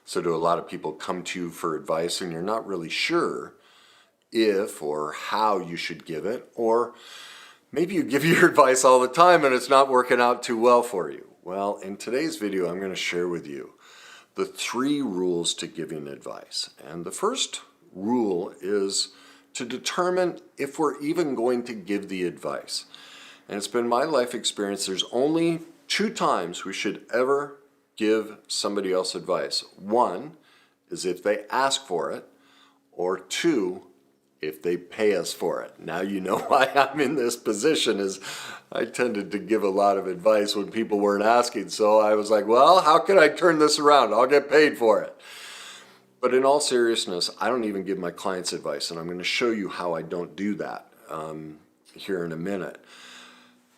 So do a lot of people come to you for advice and you're not really sure if or how you should give it, or maybe you give your advice all the time and it's not working out too well for you. Well, in today's video, I'm going to share with you the 3 rules to giving advice. And the first rule is to determine if we're even going to give the advice. And it's been my life experience, there's only 2 times we should ever give somebody else advice. 1 is if they ask for it, or 2, if they pay us for it. Now you know why I'm in this position, is I tended to give a lot of advice when people weren't asking. So I was like, well, how can I turn this around? I'll get paid for it. But in all seriousness, I don't even give my clients advice, and I'm going to show you how I don't do that here in a minute.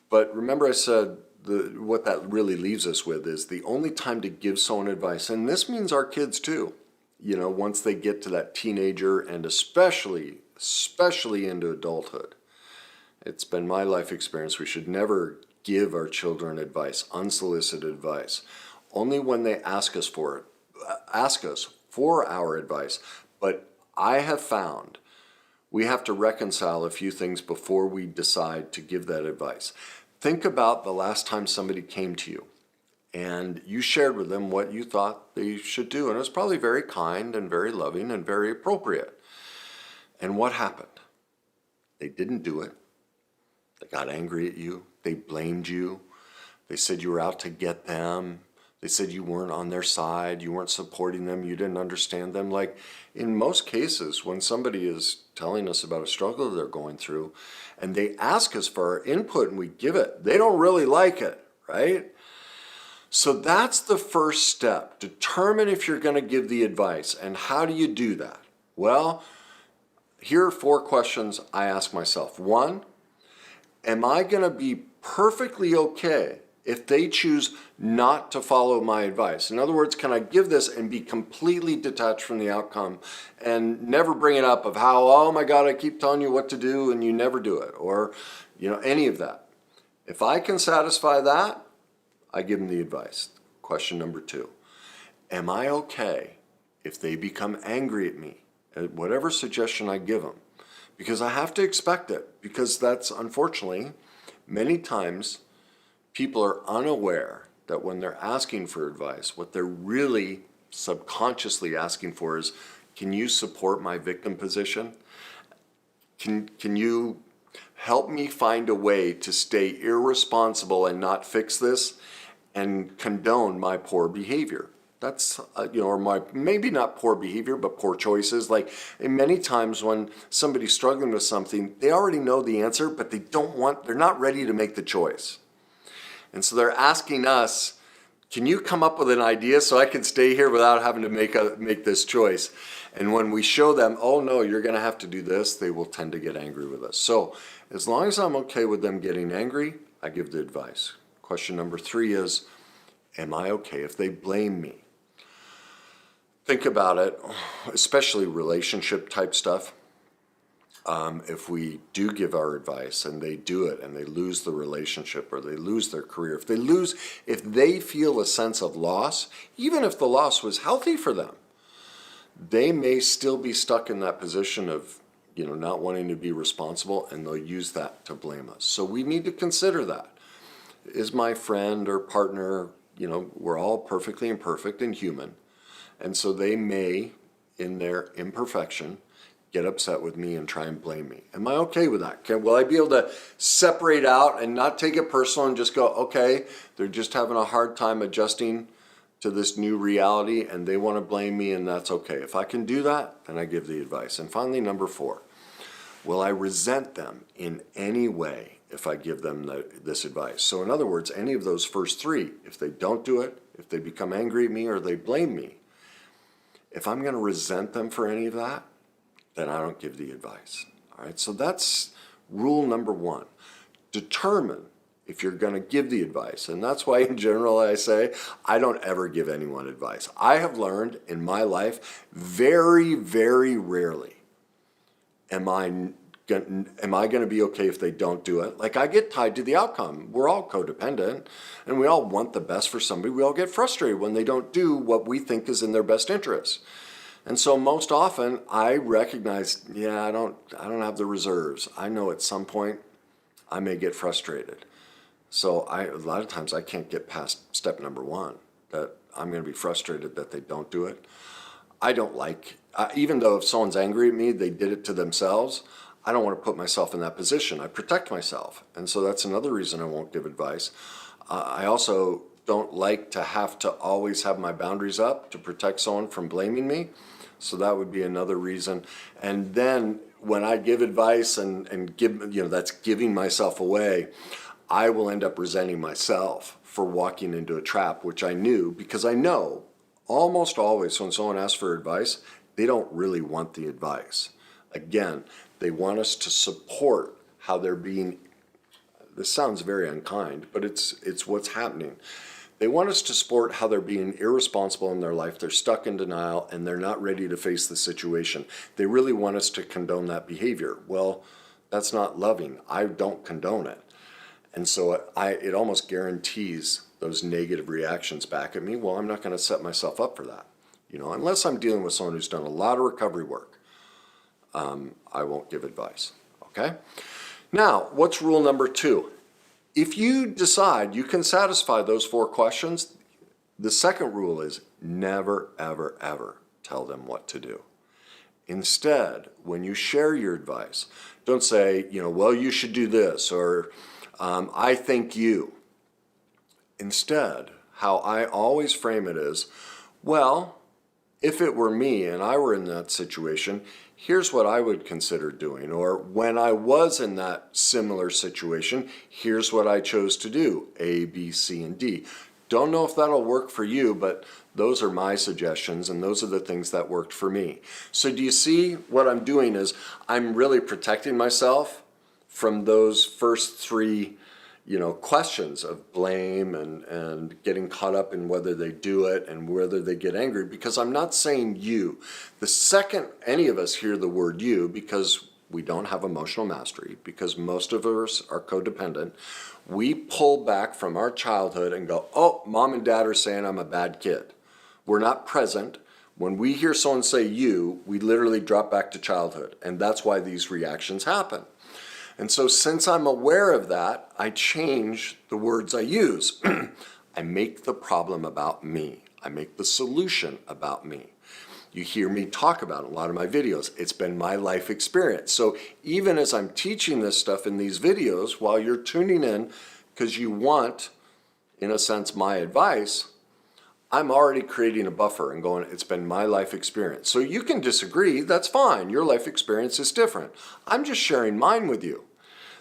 But remember I said what that really leaves us with is the only time to give someone advice, and this means our kids too, you know, once they get to that teenager and especially into adulthood. It's been my life experience, we should never give our children advice, unsolicited advice. Only when they ask us for our advice. But I have found we have to reconcile a few things before we decide to give that advice. Think about the last time somebody came to you and you shared with them what you thought they should do. And it was probably very kind and very loving and very appropriate. And what happened? They didn't do it. They got angry at you. They blamed you. They said you were out to get them. They said you weren't on their side. You weren't supporting them. You didn't understand them. Like in most cases, when somebody is telling us about a struggle they're going through and they ask us for our input and we give it, they don't really like it, right? So that's the first step. Determine if you're going to give the advice. And how do you do that? Well, here are 4 questions I ask myself. 1, am I going to be perfectly okay if they choose not to follow my advice? In other words, can I give this and be completely detached from the outcome and never bring it up of how, oh my God, I keep telling you what to do and you never do it, or, you know, any of that. If I can satisfy that, I give them the advice. Question number 2, am I okay if they become angry at me at whatever suggestion I give them? Because I have to expect it, because that's unfortunately many times people are unaware that when they're asking for advice, what they're really subconsciously asking for is, can you support my victim position? Can you help me find a way to stay irresponsible and not fix this and condone my poor behavior? That's, you know, or my, maybe not poor behavior, but poor choices. Like many times when somebody's struggling with something, they already know the answer, but they're not ready to make the choice. And so they're asking us, can you come up with an idea so I can stay here without having to make this choice? And when we show them, oh no, you're going to have to do this, they will tend to get angry with us. So as long as I'm okay with them getting angry, I give the advice. Question number 3 is, am I okay if they blame me? Think about it, especially relationship type stuff. If we do give our advice and they do it and they lose the relationship or they lose their career, if they feel a sense of loss, even if the loss was healthy for them, they may still be stuck in that position of, you know, not wanting to be responsible, and they'll use that to blame us. So we need to consider that. Is my friend or partner, you know, we're all perfectly imperfect and human. And so they may, in their imperfection, get upset with me and try and blame me. Am I okay with that? Will I be able to separate out and not take it personal and just go, okay, they're just having a hard time adjusting to this new reality and they want to blame me, and that's okay. If I can do that, then I give the advice. And finally, number 4, will I resent them in any way if I give them this advice? So in other words, any of those first 3, if they don't do it, if they become angry at me or they blame me, if I'm going to resent them for any of that, then I don't give the advice. All right, so that's rule number 1. Determine if you're going to give the advice. And that's why in general I say I don't ever give anyone advice. I have learned in my life very, very rarely am I am I going to be okay if they don't do it? Like, I get tied to the outcome. We're all codependent, and we all want the best for somebody. We all get frustrated when they don't do what we think is in their best interest. And so most often I recognize, yeah, I don't have the reserves. I know at some point I may get frustrated. So a lot of times I can't get past step number one, that I'm going to be frustrated that they don't do it. I don't like, even though if someone's angry at me, they did it to themselves, I don't want to put myself in that position. I protect myself. And so that's another reason I won't give advice. I also don't like to have to always have my boundaries up to protect someone from blaming me. So that would be another reason. And then when I give advice and give, that's giving myself away, I will end up resenting myself for walking into a trap, which I knew, because I know almost always when someone asks for advice, they don't really want the advice. Again, they want us to support how they're being, this sounds very unkind, but it's what's happening. They want us to support how they're being irresponsible in their life. They're stuck in denial and they're not ready to face the situation. They really want us to condone that behavior. Well, that's not loving. I don't condone it. And so it almost guarantees those negative reactions back at me. Well, I'm not going to set myself up for that. Unless I'm dealing with someone who's done a lot of recovery work, I won't give advice. Okay? Now, what's rule number 2? If you decide you can satisfy those 4 questions, the second rule is never, ever, ever tell them what to do. Instead, when you share your advice, don't say, well, you should do this, or I think you. Instead, how I always frame it is, well, if it were me and I were in that situation, here's what I would consider doing. Or when I was in that similar situation, here's what I chose to do, A, B, C, and D. Don't know if that'll work for you, but those are my suggestions and those are the things that worked for me. So do you see what I'm doing is I'm really protecting myself from those first 3 questions of blame and getting caught up in whether they do it and whether they get angry, because I'm not saying you. The second any of us hear the word you, because we don't have emotional mastery, because most of us are codependent, we pull back from our childhood and go, oh, mom and dad are saying I'm a bad kid. We're not present. When we hear someone say you, we literally drop back to childhood, and that's why these reactions happen. And so since I'm aware of that, I change the words I use. I make the problem about me. I make the solution about me. You hear me talk about in a lot of my videos. It's been my life experience. So even as I'm teaching this stuff in these videos, while you're tuning in because you want, in a sense, my advice, I'm already creating a buffer and going, it's been my life experience. So you can disagree, that's fine. Your life experience is different. I'm just sharing mine with you.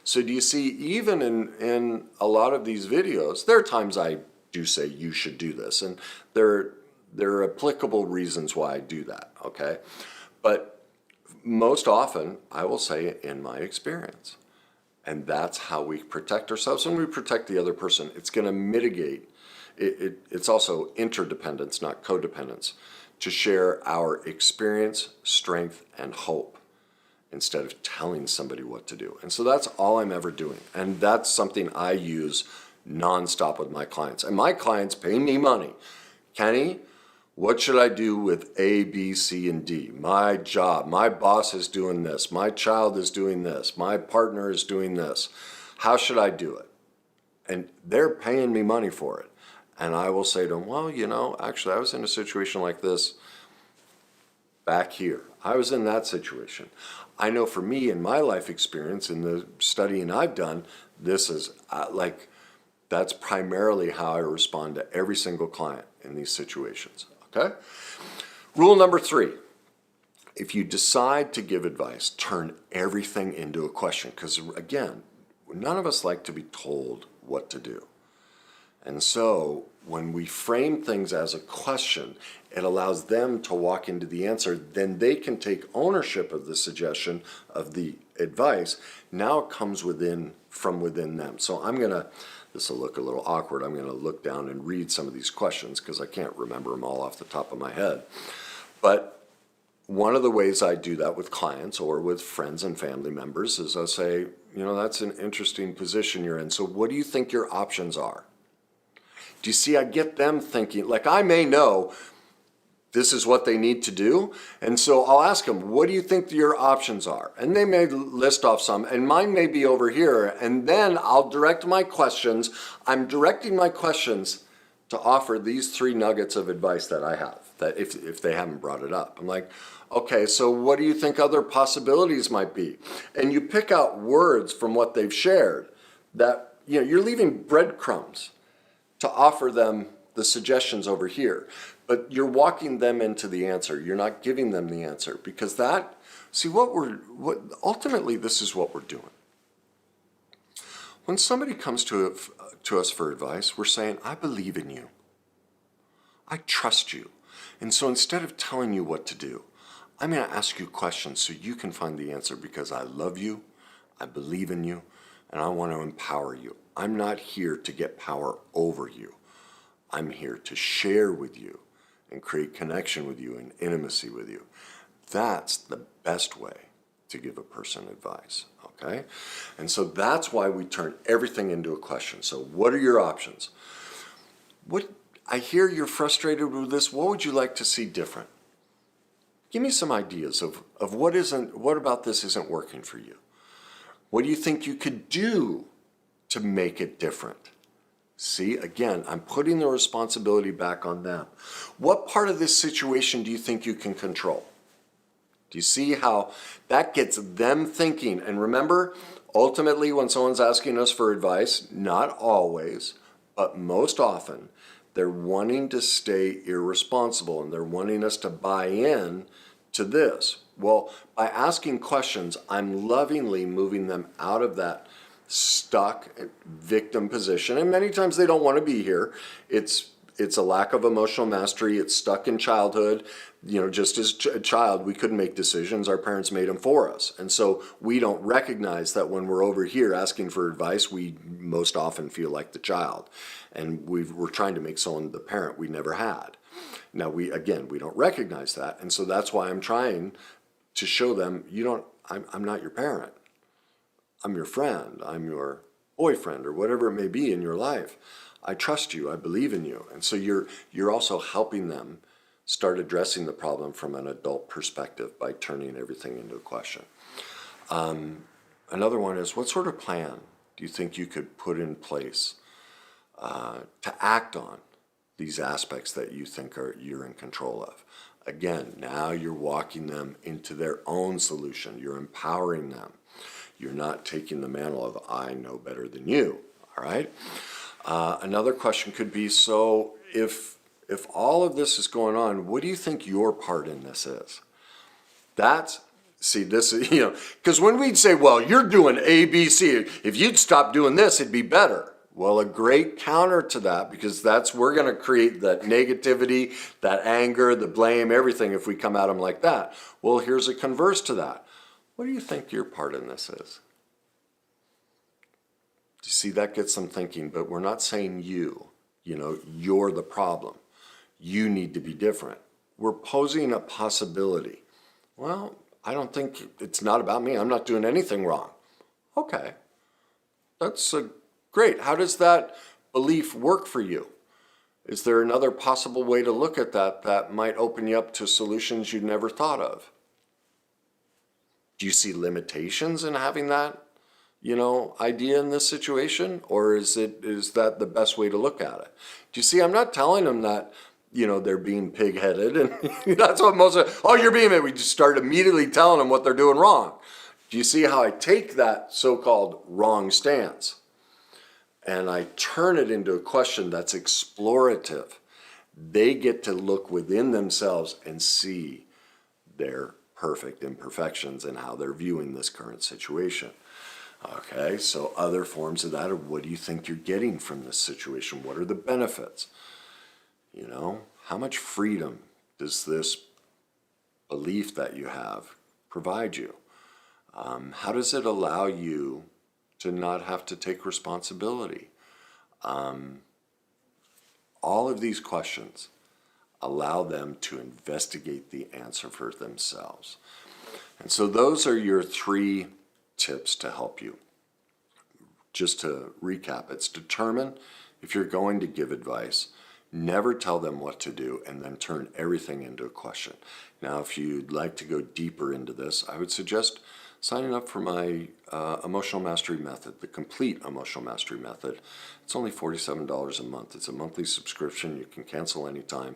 So do you see, even in a lot of these videos, there are times I do say you should do this, and there are applicable reasons why I do that, okay? But most often, I will say in my experience. And that's how we protect ourselves and we protect the other person. It's going to mitigate. It's also interdependence, not codependence, to share our experience, strength, and hope, instead of telling somebody what to do. And so that's all I'm ever doing. And that's something I use nonstop with my clients. And my clients pay me money. Kenny, what should I do with A, B, C, and D? My job, my boss is doing this. My child is doing this. My partner is doing this. How should I do it? And they're paying me money for it. And I will say to them, well, actually, I was in a situation like this back here. I was in that situation. I know for me, in my life experience, in the studying I've done, this is that's primarily how I respond to every single client in these situations, okay? Rule number 3, if you decide to give advice, turn everything into a question, because again, none of us like to be told what to do. And so when we frame things as a question, it allows them to walk into the answer. Then they can take ownership of the suggestion, of the advice. Now it comes from within them. So this will look a little awkward. I'm going to look down and read some of these questions because I can't remember them all off the top of my head. But one of the ways I do that with clients or with friends and family members is I'll say, that's an interesting position you're in. So what do you think your options are? Do you see, I get them thinking, like I may know this is what they need to do. And so I'll ask them, what do you think your options are? And they may list off some, and mine may be over here. And then I'll direct my questions. I'm directing my questions to offer these 3 nuggets of advice that I have, that if they haven't brought it up. I'm like, okay, so what do you think other possibilities might be? And you pick out words from what they've shared that, you're leaving breadcrumbs to offer them the suggestions over here. But you're walking them into the answer. You're not giving them the answer, because ultimately this is what we're doing. When somebody comes to us for advice, we're saying, I believe in you. I trust you. And so instead of telling you what to do, I'm going to ask you questions so you can find the answer, because I love you, I believe in you, and I want to empower you. I'm not here to get power over you. I'm here to share with you and create connection with you and intimacy with you. That's the best way to give a person advice, okay? And so that's why we turn everything into a question. So what are your options? I hear you're frustrated with this. What would you like to see different? Give me some ideas of what about this isn't working for you? What do you think you could do to make it different? See, again, I'm putting the responsibility back on them. What part of this situation do you think you can control? Do you see how that gets them thinking? And remember, ultimately, when someone's asking us for advice, not always, but most often, they're wanting to stay irresponsible, and they're wanting us to buy in to this. Well, by asking questions, I'm lovingly moving them out of that stuck victim position, and many times they don't want to be here. It's a lack of emotional mastery. It's stuck in childhood. Just as a child, we couldn't make decisions. Our parents made them for us, and so we don't recognize that when we're over here asking for advice, we most often feel like the child, and we're trying to make someone the parent we never had. Now we don't recognize that, and so that's why I'm trying to show them, I'm not your parent. I'm your friend, I'm your boyfriend, or whatever it may be in your life. I trust you, I believe in you. And so you're also helping them start addressing the problem from an adult perspective by turning everything into a question. Another one is, what sort of plan do you think you could put in place to act on these aspects that you think you're in control of? Again, now you're walking them into their own solution. You're empowering them. You're not taking the mantle of I know better than you, all right? Another question could be, so if all of this is going on, what do you think your part in this is? This is, because when we'd say, well, you're doing A, B, C, if you'd stop doing this, it'd be better. Well, a great counter to that, because we're going to create that negativity, that anger, the blame, everything if we come at them like that. Well, here's a converse to that. What do you think your part in this is? You see, that gets them thinking, but we're not saying you're the problem. You need to be different. We're posing a possibility. Well, I don't think it's not about me. I'm not doing anything wrong. Okay, that's great. How does that belief work for you? Is there another possible way to look at that might open you up to solutions you'd never thought of? Do you see limitations in having that, idea in this situation? Or is that the best way to look at it? Do you see, I'm not telling them that, they're being pig-headed, and that's what you're being, we just start immediately telling them what they're doing wrong. Do you see how I take that so-called wrong stance and I turn it into a question that's explorative? They get to look within themselves and see their perfect imperfections and how they're viewing this current situation. Okay, so other forms of that are, what do you think you're getting from this situation? What are the benefits? How much freedom does this belief that you have provide you? How does it allow you to not have to take responsibility? All of these questions Allow them to investigate the answer for themselves. And so those are your 3 tips to help you. Just to recap, it's determine if you're going to give advice. Never tell them what to do and then turn everything into a question. Now, if you'd like to go deeper into this, I would suggest signing up for my Emotional Mastery Method, the complete Emotional Mastery Method. It's only $47 a month. It's a monthly subscription. You can cancel anytime.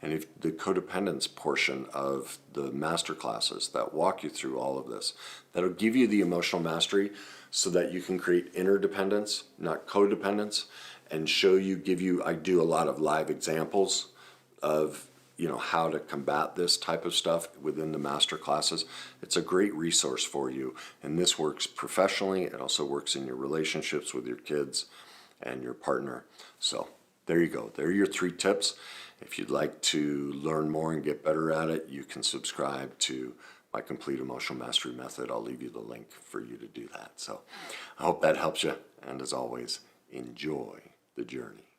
And if the codependence portion of the masterclasses that walk you through all of this, that'll give you the emotional mastery so that you can create interdependence, not codependence, and I do a lot of live examples of how to combat this type of stuff within the master classes. It's a great resource for you, and this works professionally. It also works in your relationships with your kids and your partner. So there you go. There are your 3 tips. If you'd like to learn more and get better at it, you can subscribe to my complete emotional mastery method. I'll leave you the link for you to do that. So I hope that helps you, and as always, enjoy the journey.